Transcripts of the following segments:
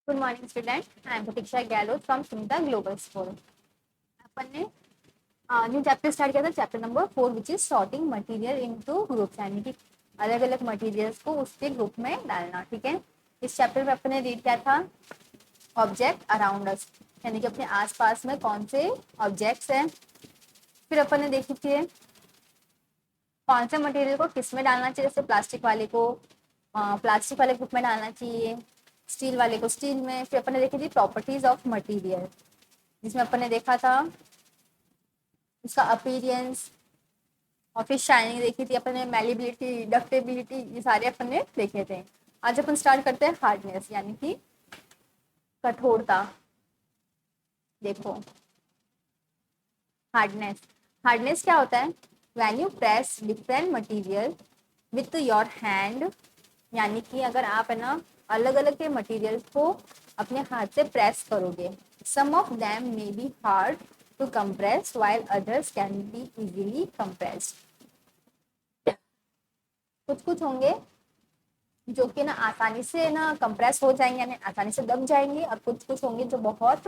Good morning student, I am Pratiksha Gehlot from Sunita global school. अपन ने new chapter start किया था, chapter number 4 which is sorting material into groups, यानी कि अलग अलग मटेरियल्स को उसके ग्रुप में डालना। ठीक है, इस चैप्टर में अपन ने रीड किया था ऑब्जेक्ट अराउंड अस, यानी कि अपने आसपास में कौन से ऑब्जेक्ट्स हैं। फिर अपन ने देखी थी कौन से मटेरियल को किस में डालना चाहिए, जैसे प्लास्टिक वाले को प्लास्टिक वाले ग्रुप में डालना चाहिए, स्टील वाले को स्टील में। फिर अपन ने देखी थी प्रॉपर्टीज ऑफ मटेरियल, जिसमें अपन ने देखा था उसका अपीरियंस, और फिर शाइनिंग देखी थी अपन ने, मैलिबिलिटी, डक्टेबिलिटी, ये सारे अपन ने देखे थे। आज अपन स्टार्ट करते हैं हार्डनेस, यानी कि कठोरता। देखो हार्डनेस, हार्डनेस क्या होता है? When you press different material with your hand, यानी कि अगर आप है ना अलग अलग के मटेरियल को अपने हाथ से प्रेस करोगे, some of them may be hard to compress while others can be easily compressed. कुछ कुछ होंगे जो कि ना आसानी से ना कंप्रेस हो जाएंगे, यानी आसानी से दब जाएंगे, और कुछ कुछ होंगे जो बहुत,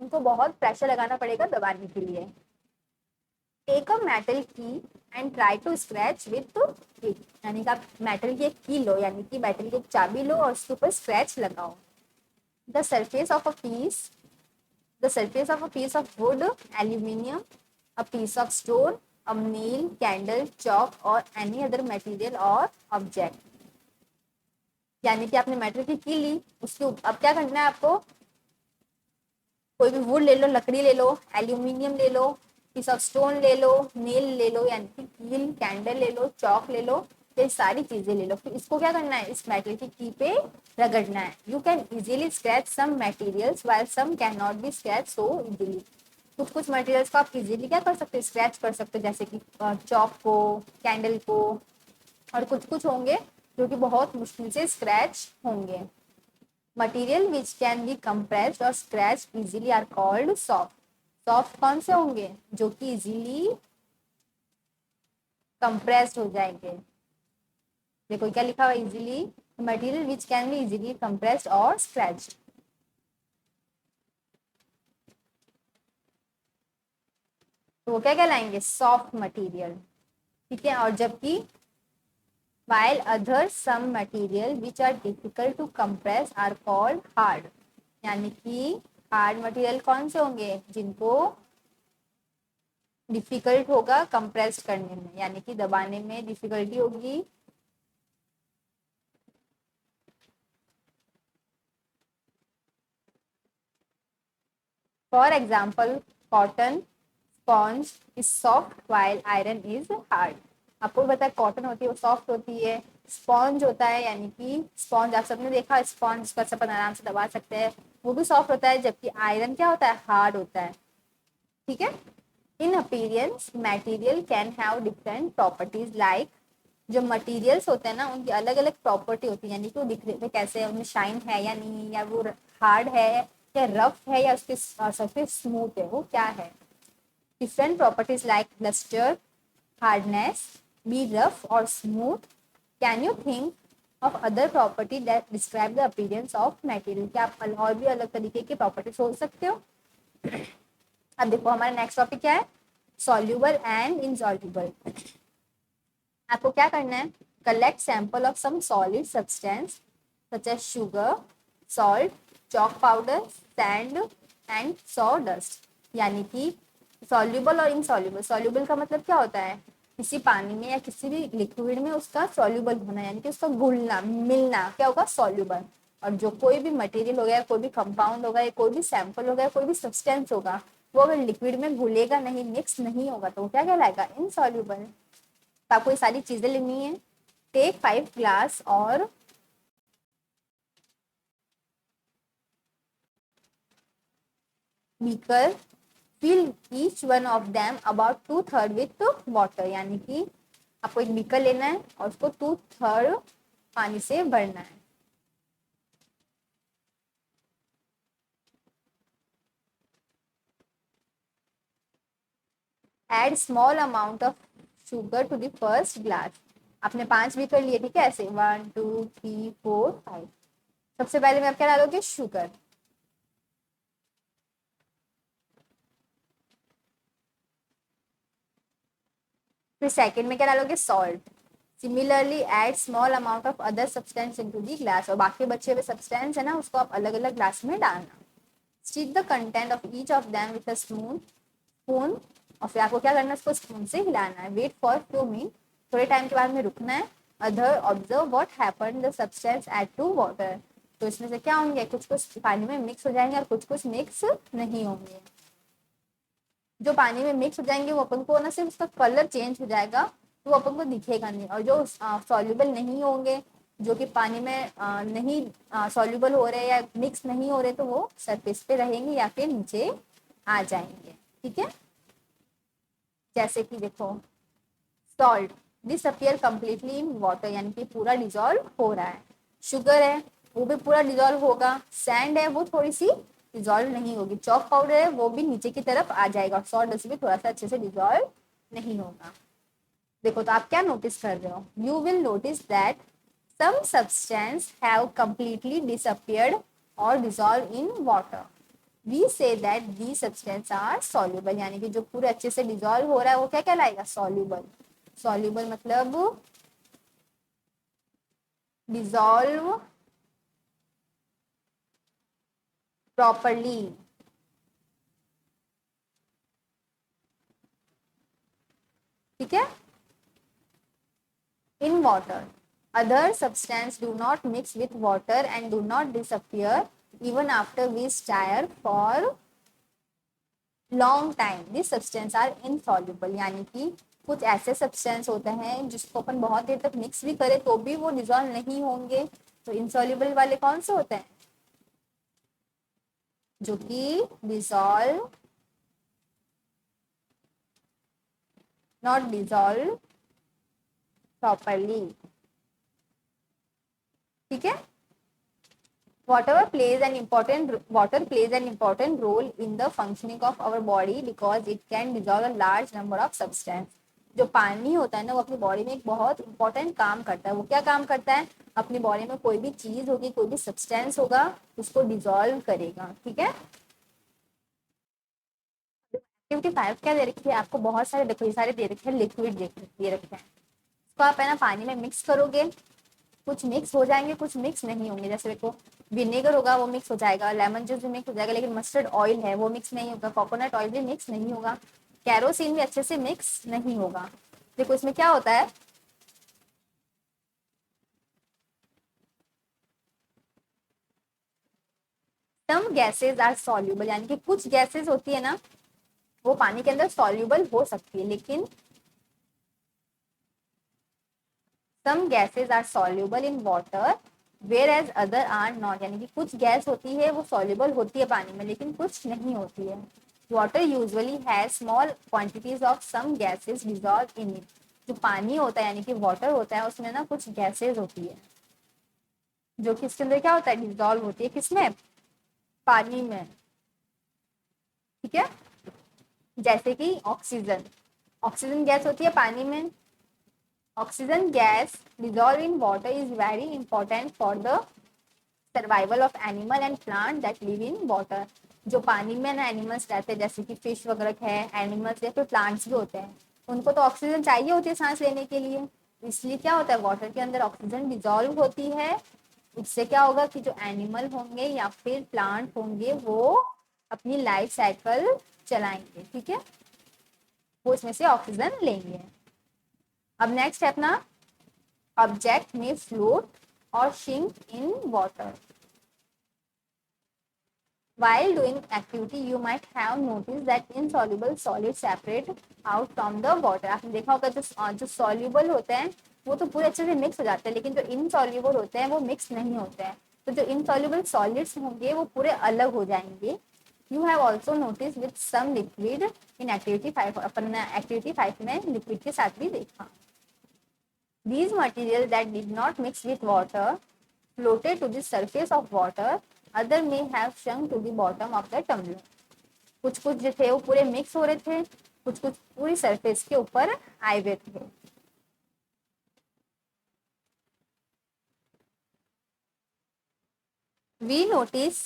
उनको बहुत प्रेशर लगाना पड़ेगा दबाने के लिए। Take a metal key and try to scratch with it, यानी कि आप मेटल की एक की लो, यानी कि मेटल की एक चाबी लो और उसके ऊपर स्क्रैच लगाओ। The surface of a piece, the surface of a piece of wood, aluminium, a piece of stone, a nail, candle, chalk or any other material or object। यानी कि आपने मेटल की ली, उसके अब क्या करना है आपको? कोई भी वुड ले लो, लकड़ी ले लो, एल्यूमिनियम ले लो, पीस ऑफ स्टोन ले लो, नेल ले लो यानी कि कील, कैंडल ले लो, चौक ले लो, ये सारी चीजें ले लो। फिर इसको क्या करना है? इस मेटल की पे रगड़ना है। You can easily scratch some materials while some can not be scratch so easily. कुछ कुछ मटेरियल्स को आप इजीली क्या कर सकते हैं? स्क्रैच कर सकते हो, जैसे कि चौक को, कैंडल को, और कुछ कुछ होंगे जो कि बहुत मुश्किल से स्क्रैच होंगे। Material which can be compressed और scratch easily are called soft. Soft कौन से होंगे? जो कि इजीली कंप्रेस्ड हो जाएंगे। देखो क्या लिखा हुआ, easily, material which can be easily compressed और स्क्रैच्ड। तो वो क्या कहलाएंगे? Soft material. ठीक है, और जबकि while other some material which are difficult to compress are called hard, यानी कि हार्ड मटेरियल कौन से होंगे? जिनको डिफिकल्ट होगा कंप्रेस करने में, यानी कि दबाने में डिफिकल्टी होगी। For example cotton sponge is soft while iron is hard. आपको पता है कॉटन होती है वो सॉफ्ट होती है, स्पॉन्ज होता है, यानी कि स्पॉन्ज आप सबने देखा, स्पॉन्ज पर अपन आराम से दबा सकते हैं, वो भी सॉफ्ट होता है, जबकि आयरन क्या होता है? हार्ड होता है। ठीक है, in appearance materials can have different properties like, जो मटेरियल्स होते हैं ना उनकी अलग अलग प्रॉपर्टी होती है, यानी कि वो दिख रहे कैसे है, उनमें शाइन है या नहीं, या वो हार्ड है या रफ है, या उसके सरफेस स्मूथ है, वो क्या है? Different properties like lustre, hardness, be rough और smooth. Can you think of other property that describe the appearance of material? क्या आप और भी अलग तरीके की प्रॉपर्टी सोच सकते हो? अब देखो हमारा नेक्स्ट टॉपिक क्या है? Soluble and insoluble. आपको क्या करना है? Collect sample of some solid substance such as sugar, salt, chalk powder, sand and sawdust. यानी कि सॉल्यूबल और इनसॉल्यूबल। सॉल्यूबल का मतलब क्या होता है? किसी पानी में या किसी भी लिक्विड में उसका सॉल्यूबल होना, यानी कि उसका घुलना मिलना, क्या होगा? सॉल्यूबल। और जो कोई भी मटेरियल हो गया, कोई भी कंपाउंड होगा, या कोई भी सैंपल हो गया, कोई भी सब्सटेंस होगा, वो अगर लिक्विड में घुलेगा नहीं, मिक्स नहीं होगा, तो वो क्या कहलाएगा? इनसॉल्यूबल। तो आपको ये सारी चीजें लेनी है। टेक 5 ग्लास और beaker, fill each one of them about 2/3 with water, यानी कि आपको एक बीकर लेना है और उसको 2/3 पानी से भरना है। Add small amount of sugar to the first glass. आपने 5 भी कर लिए, ठीक है, ऐसे 1 2 3 4 5। सबसे पहले में आप क्या डालोगे, शुगर। फिर सेकंड में क्या डालोगे, salt. Similarly add small amount of other substance into the glass, और बाकी बचे हुए सब्सटेंस है ना उसको आप अलग अलग ग्लास में डालना। Stick the content of each of them with a spoon, और फिर आपको क्या करना है, उसको स्पून से हिलाना है। वेट फॉर 2 मिनट, थोड़े टाइम के बाद में रुकना है। Other observe what happened the substance add to water, तो इसमें से क्या होंगे, कुछ कुछ पानी में मिक्स हो जाएंगे और कुछ कुछ मिक्स नहीं होंगे। जो पानी में मिक्स हो जाएंगे वो अपन को ना सिर्फ उसका कलर चेंज हो जाएगा, तो वो अपन को दिखेगा नहीं, और जो सॉल्युबल नहीं होंगे, जो कि पानी में नहीं सॉल्युबल हो रहे या मिक्स नहीं हो रहे, तो वो सरफेस पे रहेंगे या फिर नीचे आ जाएंगे, ठीक है। जैसे कि देखो, salt disappear completely in water, यानी कि पूरा डिजॉल्व हो रहा है। शुगर है, वो भी पूरा डिजॉल्व होगा। सैंड है, वो थोड़ी सी डिजॉल्व नहीं होगी। चॉक पाउडर है, वो भी नीचे की तरफ आ जाएगा। सॉल्ट डस्ट भी थोड़ा सा अच्छे से डिजॉल्व नहीं होगा। देखो तो आप क्या नोटिस कर रहे हो, you will notice that some substance have completely disappeared और dissolve in water. We say that the substance are soluble, यानी कि जो पूरे अच्छे से डिजॉल्व हो रहा है वो क्या कहलाएगा, सॉल्युबल। सॉल्युबल मतलब डिजॉल्व प्रॉपरली, ठीक है, in water. Other substances do not mix with water and do not disappear even after we stir for long time. These substances are insoluble, यानी कि कुछ ऐसे सब्सटेंस होते हैं जिसको अपन बहुत देर तक मिक्स भी करें तो भी वो डिजॉल्व नहीं होंगे। तो इनसॉल्युबल वाले कौन से होते हैं, जो कि डिजॉल्व नॉट डिजॉल्व प्रॉपरली, ठीक है। Water plays an important role in the functioning of our body because it can dissolve a large number of substance. जो पानी होता है ना वो अपनी बॉडी में एक बहुत इंपॉर्टेंट काम करता है। वो क्या काम करता है, अपनी बॉडी में कोई भी चीज होगी, कोई भी सब्सटेंस होगा, उसको डिजॉल्व करेगा, ठीक है। एक्टिविटी 5 क्या दे रखी है आपको, बहुत सारे देखो, ये सारे दे रखे हैं, लिक्विड दे रखे हैं। इसको आप है ना पानी में मिक्स करोगे, कुछ मिक्स हो जाएंगे, कुछ मिक्स नहीं होंगे। जैसे देखो, विनेगर होगा वो मिक्स हो जाएगा, लेमन जूस भी मिक्स हो जाएगा, लेकिन मस्टर्ड ऑयल है वो मिक्स नहीं होगा, कोकोनट ऑयल भी मिक्स नहीं होगा, कैरोसिन भी अच्छे से मिक्स नहीं होगा। देखो इसमें क्या होता है, सम गैसेज आर सॉल्यूबल, यानी कि कुछ गैसेज होती है ना वो पानी के अंदर सॉल्यूबल हो सकती है, लेकिन some gases are soluble in water whereas other are not, यानी कि कुछ गैस होती है वो सॉल्यूबल होती है पानी में लेकिन कुछ नहीं होती है। Water usually has small quantities of some gases dissolve in it, जो पानी होता है यानी कि वाटर होता है उसमें ना कुछ गैसेज होती है जो कि इसके अंदर क्या होता है, डिजॉल्व होती है, किसमें, पानी में, ठीक है। जैसे कि ऑक्सीजन, ऑक्सीजन गैस होती है पानी में। Oxygen gas dissolved in water is very important for the survival of animal and plant that live in water. जो पानी में ना एनिमल्स रहते हैं जैसे कि फिश वगैरह है, एनिमल्स या फिर प्लांट्स भी होते हैं, उनको तो ऑक्सीजन चाहिए होती है सांस लेने के लिए। इसलिए क्या होता है, वाटर के अंदर ऑक्सीजन डिजॉल्व होती है। उससे क्या होगा कि जो एनिमल होंगे या फिर प्लांट होंगे वो अपनी लाइफ साइकिल चलाएंगे, ठीक है, वो इसमें से ऑक्सीजन लेंगे। अब नेक्स्ट है अपना, ऑब्जेक्ट में फ्लोट और sink in water. While doing activity, you might have noticed that insoluble solids separate out from the water. आपने देखा होगा जो soluble होते हैं वो तो पूरे अच्छे से मिक्स हो जाते हैं, लेकिन जो insoluble होते हैं वो मिक्स नहीं होते हैं। तो जो insoluble solids होंगे वो पूरे अलग हो जाएंगे। You have also noticed with some liquid in activity 5, upon activity 5 में liquid के साथ भी देखा। These materials that did not mix with water floated to the surface of water, other may have sunk to the bottom of the tumbler. कुछ कुछ जो थे वो पूरे मिक्स हो रहे थे, कुछ कुछ पूरी सरफेस के ऊपर आए हुए थे। We notice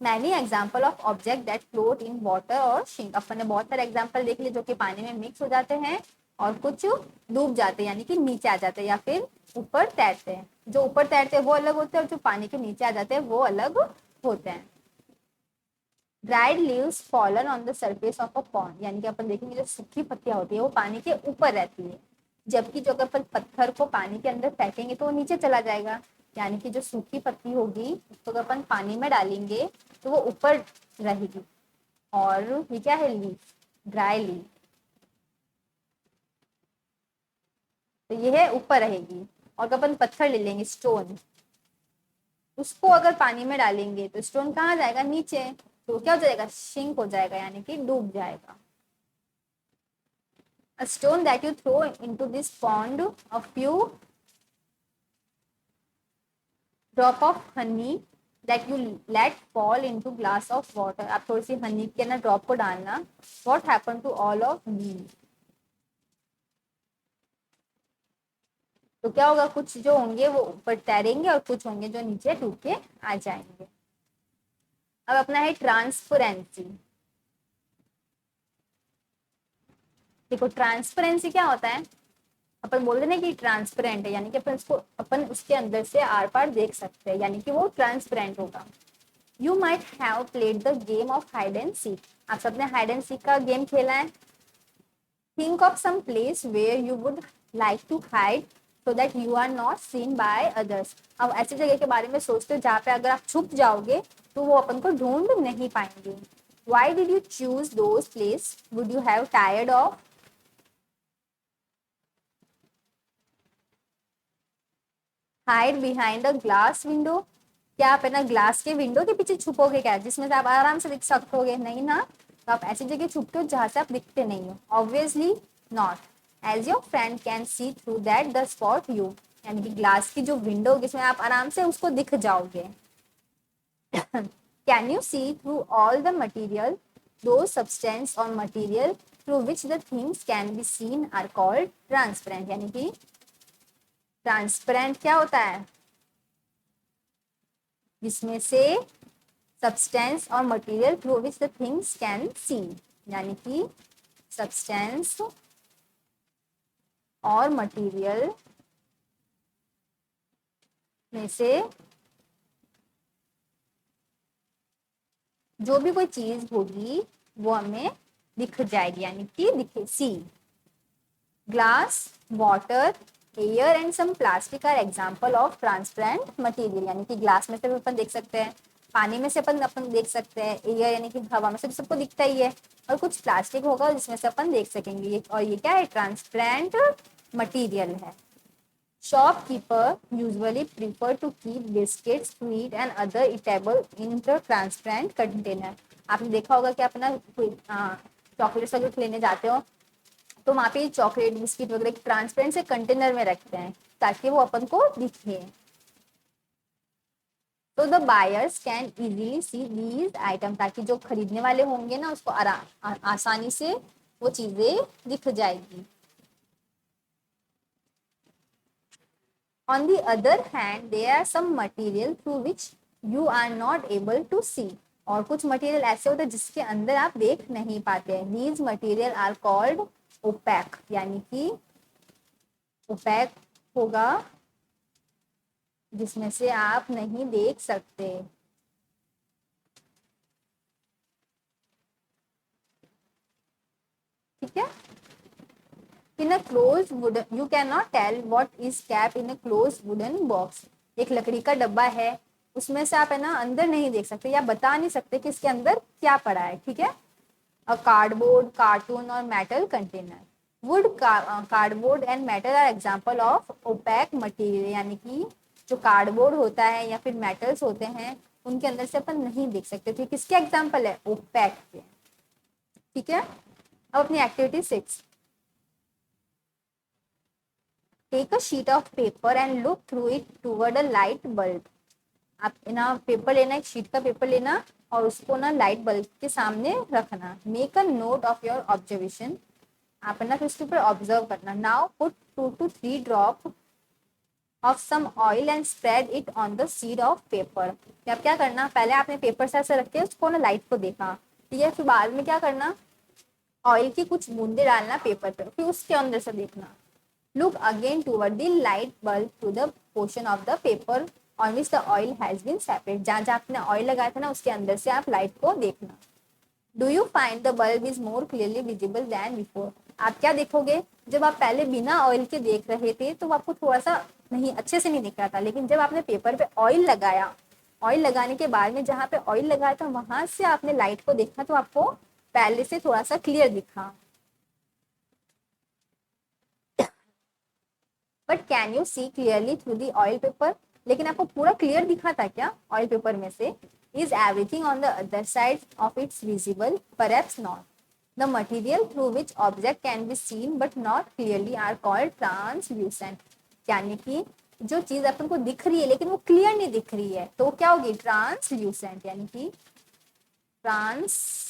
many example of object that float in water और शिंक। अपन ने बहुत सारे एग्जाम्पल देख लिए जो कि पानी में मिक्स हो जाते हैं और कुछ डूब जाते हैं यानी कि नीचे आ जाते हैं या फिर ऊपर तैरते हैं। जो ऊपर तैरते हैं वो अलग होते हैं और जो पानी के नीचे आ जाते हैं वो अलग होते हैं। Dried leaves fallen on the surface of a pond, यानी कि अपन देखेंगे जो सूखी पत्तियां होती है वो पानी के ऊपर रहती है, जबकि जो अगर अपन पत्थर को पानी के अंदर फेंकेंगे तो वो नीचे चला जाएगा। यानी कि जो सूखी पत्ती होगी उसको अगर अपन पानी में डालेंगे तो वो ऊपर रहेगी। और ये क्या है, लीफ, ड्राई लीफ, तो ये है ऊपर रहेगी। और अगर अपन पत्थर ले लेंगे, स्टोन, उसको अगर पानी में डालेंगे तो स्टोन कहाँ जाएगा, नीचे, तो क्या हो जाएगा, सिंक हो जाएगा यानी कि डूब जाएगा। A stone that you throw into this pond, a few drop of honey that you let fall into glass of water, आप थोड़ी सी हनी के ना ड्रॉप को डालना, what happened to all of these, तो क्या होगा, कुछ जो होंगे वो ऊपर तैरेंगे और कुछ होंगे जो नीचे डूब के आ जाएंगे। अब अपना है ट्रांसपेरेंसी। देखो ट्रांसपेरेंसी क्या होता है, अपन बोल रहे ना कि ट्रांसपेरेंट है, यानी कि अपन उसके अंदर से आर पार देख सकते हैं, यानी कि वो ट्रांसपेरेंट होगा। You might have played the game of hide and seek, आप सबने हाइड एंड सीक का गेम खेला है। Think of some place where you would like to hide so that you are not seen by others. अब ऐसी जगह के बारे में सोचते हो जहाँ पे अगर आप छुप जाओगे तो वो अपन को ढूंढ नहीं पाएंगे। Why did you choose those place? Would you have tired of hide behind a glass window? क्या आप है ना ग्लास के विंडो के पीछे छुपोगे क्या, जिसमें से आप आराम से दिख सकोगे, नहीं ना। तो आप ऐसी जगह छुपते हो जहां से आप दिखते नहीं हो, obviously not, as your friend can see through that the spot you, यानी कि ग्लास की जो विंडो होगी इसमें आप आराम से उसको दिख जाओगे। Can you see through all the material, those substance और material through which the things can be seen are called transparent, यानी कि ट्रांसपेरेंट क्या होता है, जिसमें से सब्सटेंस और material through which the things can see, यानी कि सब्सटेंस और मटेरियल में से जो भी कोई चीज होगी वो हमें दिख जाएगी, यानी कि दिखे, see. Glass, water, air and some plastic are example of transparent material, यानी कि ग्लास में से भी अपन देख सकते हैं, पानी में से अपन देख सकते हैं, एयर यानी कि हवा में से भी सबको दिखता ही है, और कुछ प्लास्टिक होगा जिसमें से अपन देख सकेंगे, और ये क्या है, ट्रांसपेरेंट मटेरियल है। Shopkeeper usually prefer to keep biscuits, sweet and other eatable in the transparent container. आपने देखा होगा कि आप ना चॉकलेट्स वगैरह लेने जाते हो तो वहाँ पे चॉकलेट, बिस्किट वगैरह ट्रांसपेरेंट से कंटेनर में रखते हैं ताकि वो अपन को दिखे। तो the buyers can easily see these item, ताकि जो खरीदने वाले होंगे ना उसको आसानी से वो चीजें दिख जाएगी। On the other hand, there are some material through which you are not able to see. और कुछ मटेरियल ऐसे होते हैं जिसके अंदर आप देख नहीं पाते हैं। These material are called opaque, यानी कि opaque होगा जिसमें से आप नहीं देख सकते। ठीक है। In a closed wooden, you cannot tell what is kept in a closed wooden box. एक लकड़ी का डब्बा है, उसमें से आप है ना अंदर नहीं देख सकते या बता नहीं सकते कि इसके अंदर क्या पड़ा है। ठीक है। अ कार्डबोर्ड, कार्टून और metal container. Wood, cardboard and metal are example of opaque material, यानी कि जो कार्डबोर्ड होता है या फिर मेटल्स होते हैं उनके अंदर से अपन नहीं देख सकते थे। किसके एग्जाम्पल है, ओपैक के। ठीक है। अब अपनी activity 6, take a sheet of paper and look through it toward a light bulb. आप ना पेपर लेना, एक शीट का पेपर लेना और उसको ना लाइट बल्ब के सामने रखना। Make a note of your observation, आप ना फिर उसके ऊपर ऑब्जर्व करना। Now put 2 to 3 drop of some oil and spread it on the sheet of paper. अब क्या करना, पहले आपने पेपर से ऐसे रख के उसको ना लाइट को देखा, ठीक है, फिर बाद में क्या करना, ऑयल की कुछ बूंदे डालना पेपर पे, फिर उसके अंदर से देखना। Look again toward the light bulb to the portion of the paper on which the oil has been separate. जहाँ जहाँ आपने ऑयल लगाया था ना उसके अंदर से आप लाइट को देखना। Do you find the bulb is more clearly visible then before. आप क्या देखोगे, जब आप पहले बिना ऑयल के देख रहे थे तो आपको थोड़ा सा नहीं अच्छे से नहीं दिख रहा था, लेकिन जब आपने पेपर पे ऑयल लगाया, ऑयल लगाने के बाद में जहाँ पे ऑयल लगाया था वहां से आपने लाइट को देखा तो आपको पहले से थोड़ा सा क्लियर दिखा। But can you see clearly through the oil paper. लेकिन आपको पूरा क्लियर दिखा था क्या ऑयल पेपर में से। Is everything on the other side of it's visible, perhaps not. The material through which object can be seen but not clearly are called translucent. यानी कि जो चीज अपन को दिख रही है लेकिन वो क्लियर नहीं दिख रही है तो क्या होगी, ट्रांसल्यूसेंट। यानी कि ट्रांसल्यूसेंट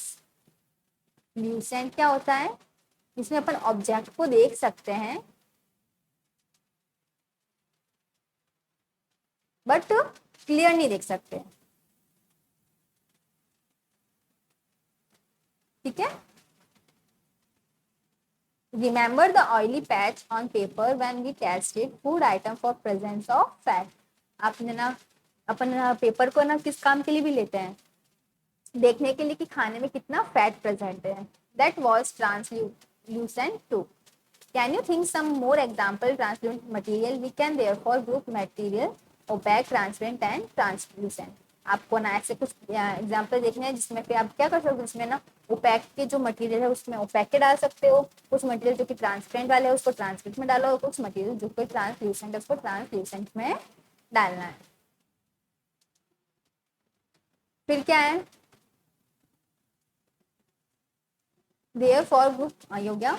क्या होता है, जिसमें अपन ऑब्जेक्ट को देख सकते हैं बट क्लियर नहीं देख सकते, ठीक है। Remember the oily patch on paper when we tested food item for presence of fat. आपने ना अपन पेपर को ना किस काम के लिए भी लेते हैं, देखने के लिए कि खाने में कितना फैट प्रेजेंट है। That was translucent too. Can you think some more example translucent material we can therefore group material opaque, transparent and translucent. आपको ना ऐसे कुछ एग्जाम्पल देखने हैं जिसमें फिर आप क्या कर सकते हो, इसमें ना ओपैक के जो मटेरियल है उसमें ओपैक के डाल सकते हो, कुछ मटेरियल जो कि ट्रांसपेरेंट वाले है उसको ट्रांसपेरेंट में डालो, और कुछ मटेरियल जो कि ट्रांसल्यूसेंट है उसको ट्रांसल्यूसेंट में डालना है। फिर क्या है, देयरफॉर ग्रुप, ये हो गया।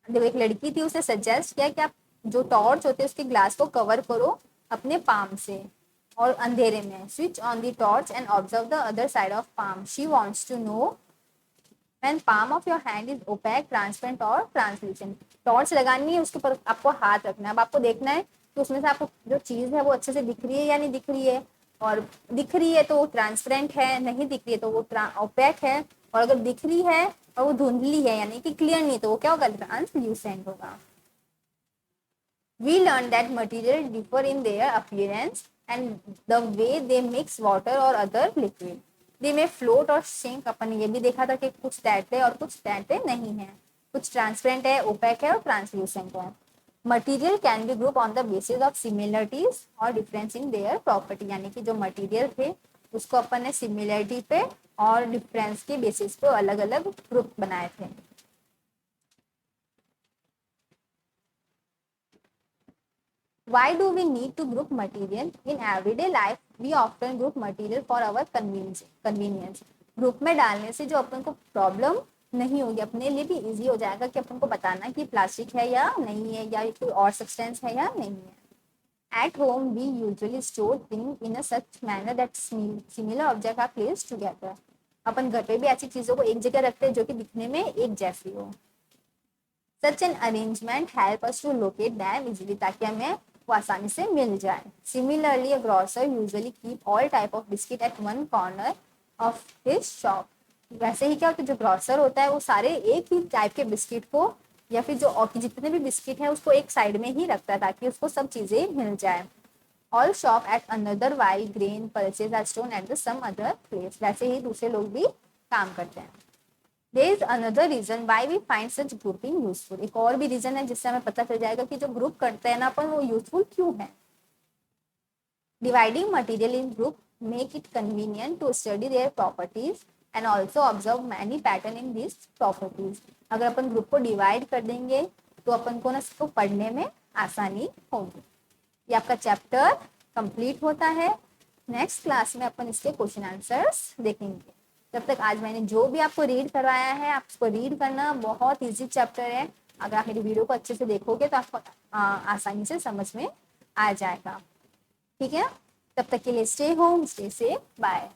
देखो एक लड़की थी, उसे सजेस्ट किया कि आप जो टॉर्च होते हैं उसके ग्लास को कवर करो अपने पाम से और अंधेरे में। Switch on the torch and observe the other side of palm. She wants to know when palm of your hand is opaque, transparent और ट्रांसल्यूसेंट। टॉर्च लगानी है, उसके ऊपर आपको हाथ रखना है। अब आपको देखना है कि उसमें से आपको जो चीज है वो अच्छे से दिख रही है या नहीं दिख रही है, और दिख रही है तो वो ट्रांसपेरेंट है, नहीं दिख रही है तो वो ओपैक है, और अगर दिख रही है और वो धुंधली है यानी कि क्लियर नहीं है तो वो क्या होगा, ट्रांसल्यूसेंट होगा। We learned that materials differ in their appearance and the way they mix water or other liquid. They may float or sink। अपन ये भी देखा था कि कुछ तैरते और कुछ तैरते नहीं है, कुछ ट्रांसपेरेंट है, ओपेक है और ट्रांसल्यूसेंट है। Material can be group on the basis of similarities और डिफरेंस इन देयर प्रॉपर्टी। यानी कि जो मटीरियल थे उसको अपन ने सिमिलरिटी पे और डिफरेंस के बेसिस पे अलग अलग ग्रुप बनाए थे। Why do we need to group material? In everyday life, we often group material for our convenience. Group में डालने से जो अपन को प्रॉब्लम नहीं होगी, अपने लिए भी इजी हो जाएगा कि अपन को बताना कि प्लास्टिक है या नहीं है, या कोई और सब्सटेंस है या नहीं है। At home, we usually store things in a such manner that similar objects are placed together. अपन घर पे भी ऐसी चीजों को एक जगह रखते हैं जो कि दिखने में एक जैसी हो। Such an arrangement help us to locate them easily, ताकि हमें वो आसानी से मिल जाए। Similarly, a grocer usually keep all type of biscuit at one corner of his shop. वैसे ही क्या होता है, जो ग्रोसर होता है वो सारे एक ही टाइप के बिस्किट को या फिर जो और जितने भी बिस्किट है उसको एक साइड में ही रखता है ताकि उसको सब चीजें मिल जाए। All shop at another while grain purchase are stored at the some other place। वैसे ही दूसरे लोग भी काम करते हैं। There is another reason why we find such grouping useful। एक और भी रीजन है जिससे हमें पता चल जाएगा कि जो ग्रुप करते हैं ना अपन वो यूजफुल क्यों है। Dividing material in group make it convenient to study their properties and also observe many pattern in these properties। अगर अपन ग्रुप को डिवाइड कर देंगे तो अपन को ना इसको पढ़ने में आसानी होगी। ये आपका चैप्टर कंप्लीट होता है। नेक्स्ट क्लास में अपन इसके क्वेश्चन आंसर्स देखेंगे। तब तक आज मैंने जो भी आपको रीड करवाया है आप उसको रीड करना, बहुत इजी चैप्टर है। अगर आप मेरी वीडियो को अच्छे से देखोगे तो आपको आसानी से समझ में आ जाएगा, ठीक है। तब तक के लिए stay home, stay safe, bye.